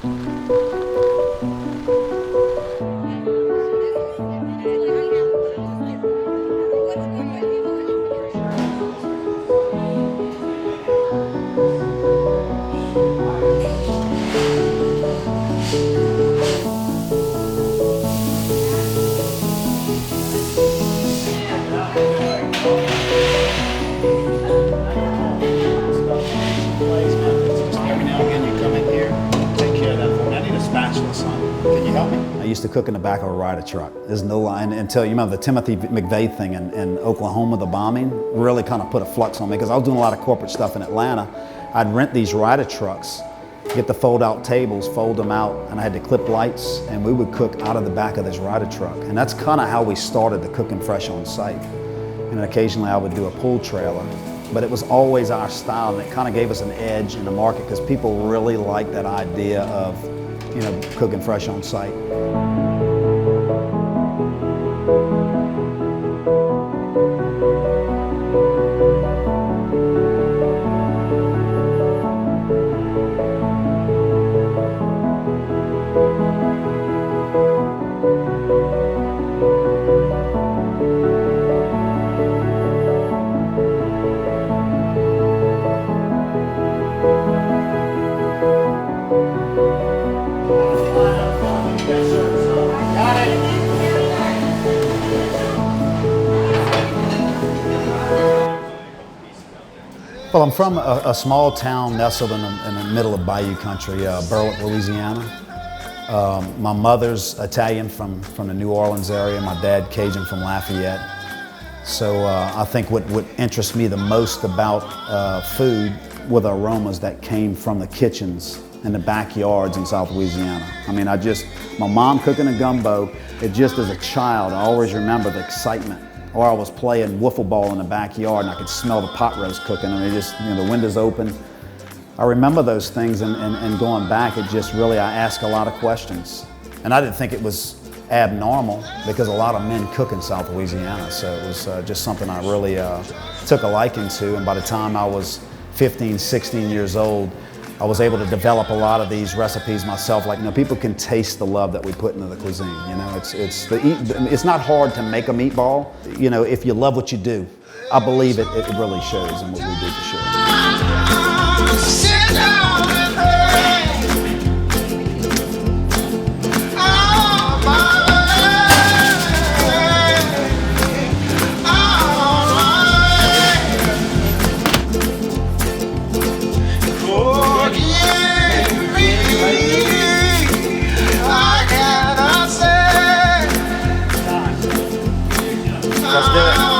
I used to cook in the back of a rider truck. There's no line until, you remember the Timothy McVeigh thing in Oklahoma, the bombing, really kind of put a flux on me because I was doing a lot of corporate stuff in Atlanta. I'd rent these rider trucks, get the fold-out tables, fold them out, and I had to clip lights, and we would cook out of the back of this rider truck. And that's kind of how we started the cooking fresh on site. And occasionally I would do a pool trailer, but it was always our style, and it kind of gave us an edge in the market because people really liked that idea of, you know, cooking fresh on site. Well, I'm from a small town nestled in the middle of Bayou country, Berwick, Louisiana. My mother's Italian from the New Orleans area, my dad Cajun from Lafayette. So I think what interests me the most about food were the aromas that came from the kitchens and the backyards in South Louisiana. I mean, my mom cooking a gumbo, it just as a child, I always remember the excitement. Or I was playing wiffle ball in the backyard and I could smell the pot roast cooking and the windows open. I remember those things and going back, it just really, I asked a lot of questions. And I didn't think it was abnormal because a lot of men cook in South Louisiana. So it was just something I really took a liking to. And by the time I was 15, 16 years old, I was able to develop a lot of these recipes myself. Like, you know, people can taste the love that we put into the cuisine. You know, it's not hard to make a meatball. You know, if you love what you do, I believe it really shows in what we do for sure. Let's do it.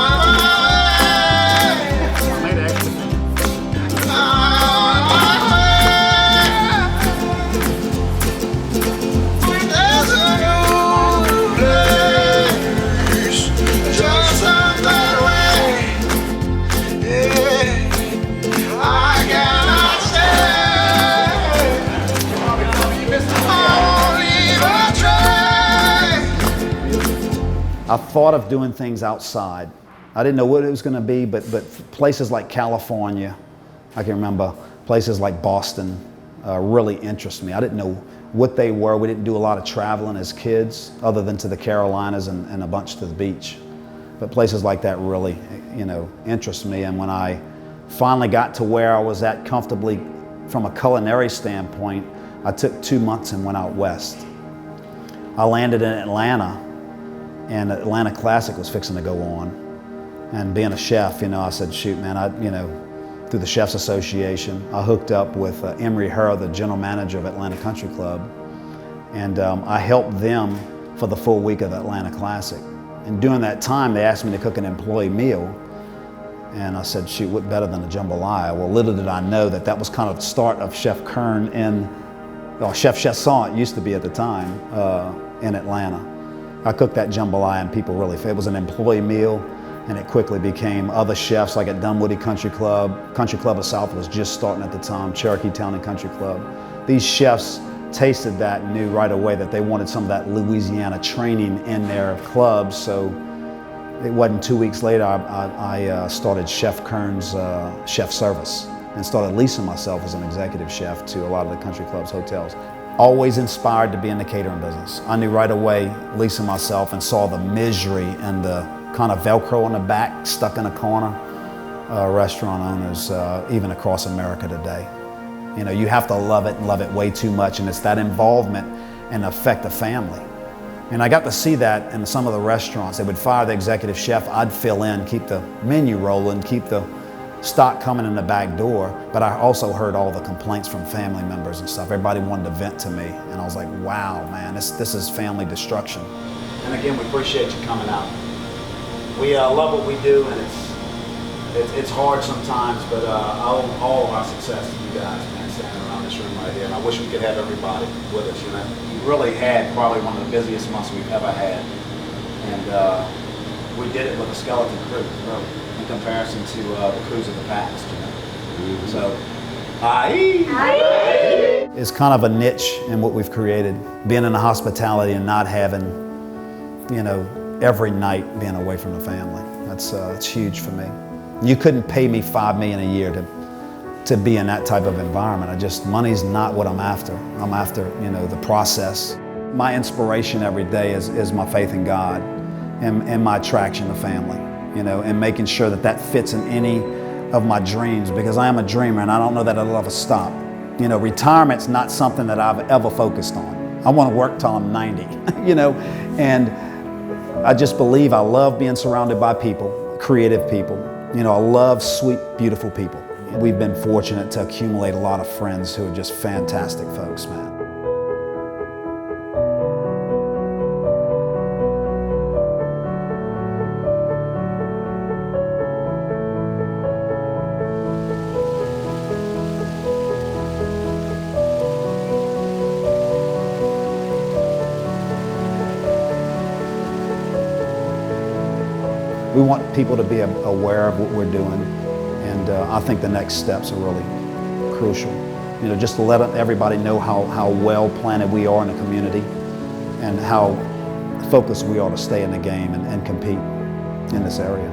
I thought of doing things outside. I didn't know what it was going to be, but places like California, I can remember places like Boston really interest me. I didn't know what they were. We didn't do a lot of traveling as kids other than to the Carolinas and a bunch to the beach. But places like that really, you know, interest me. And when I finally got to where I was at comfortably from a culinary standpoint, I took 2 months and went out west. I landed in Atlanta, and the Atlanta Classic was fixing to go on. And being a chef, you know, I said, shoot, man, through the Chefs Association, I hooked up with Emery Herr, the general manager of Atlanta Country Club. And I helped them for the full week of the Atlanta Classic. And during that time, they asked me to cook an employee meal. And I said, shoot, what better than a jambalaya? Well, little did I know that that was kind of the start of Chef Kern Chef Chiasson, it used to be at the time, in Atlanta. I cooked that jambalaya and people really, it was an employee meal, and it quickly became other chefs like at Dunwoody Country Club of South was just starting at the time, Cherokee Town and Country Club. These chefs tasted that and knew right away that they wanted some of that Louisiana training in their clubs, so it wasn't 2 weeks later I started Chef Kern's chef service and started leasing myself as an executive chef to a lot of the country clubs, hotels. always inspired to be in the catering business. I knew right away, Lisa and myself, and saw the misery and the kind of Velcro on the back, stuck in a corner, restaurant owners, even across America today. You know, you have to love it and love it way too much, and it's that involvement and affect the family. And I got to see that in some of the restaurants. They would fire the executive chef, I'd fill in, keep the menu rolling, keep the stock coming in the back door, but I also heard all the complaints from family members and stuff. Everybody wanted to vent to me, and I was like, wow, man, this is family destruction. And again, we appreciate you coming out. We love what we do, and it's hard sometimes, but I owe all of our success to you guys, man, standing around this room right here. And I wish we could have everybody with us, you know. We really had probably one of the busiest months we've ever had, and we did it with a skeleton crew, really, in comparison to the crews of the past, you know. Mm-hmm. So, it's kind of a niche in what we've created, being in the hospitality and not having, you know, every night being away from the family. It's huge for me. You couldn't pay me $5 million a year to be in that type of environment. Money's not what I'm after. I'm after, you know, the process. My inspiration every day is my faith in God and my attraction to family, you know, and making sure that fits in any of my dreams, because I am a dreamer and I don't know that it'll ever stop. You know, retirement's not something that I've ever focused on. I want to work till I'm 90, you know, and I just believe I love being surrounded by people, creative people. You know, I love sweet, beautiful people. We've been fortunate to accumulate a lot of friends who are just fantastic folks, man. We want people to be aware of what we're doing, and I think the next steps are really crucial. You know, just to let everybody know how well planted we are in the community and how focused we are to stay in the game and compete in this area.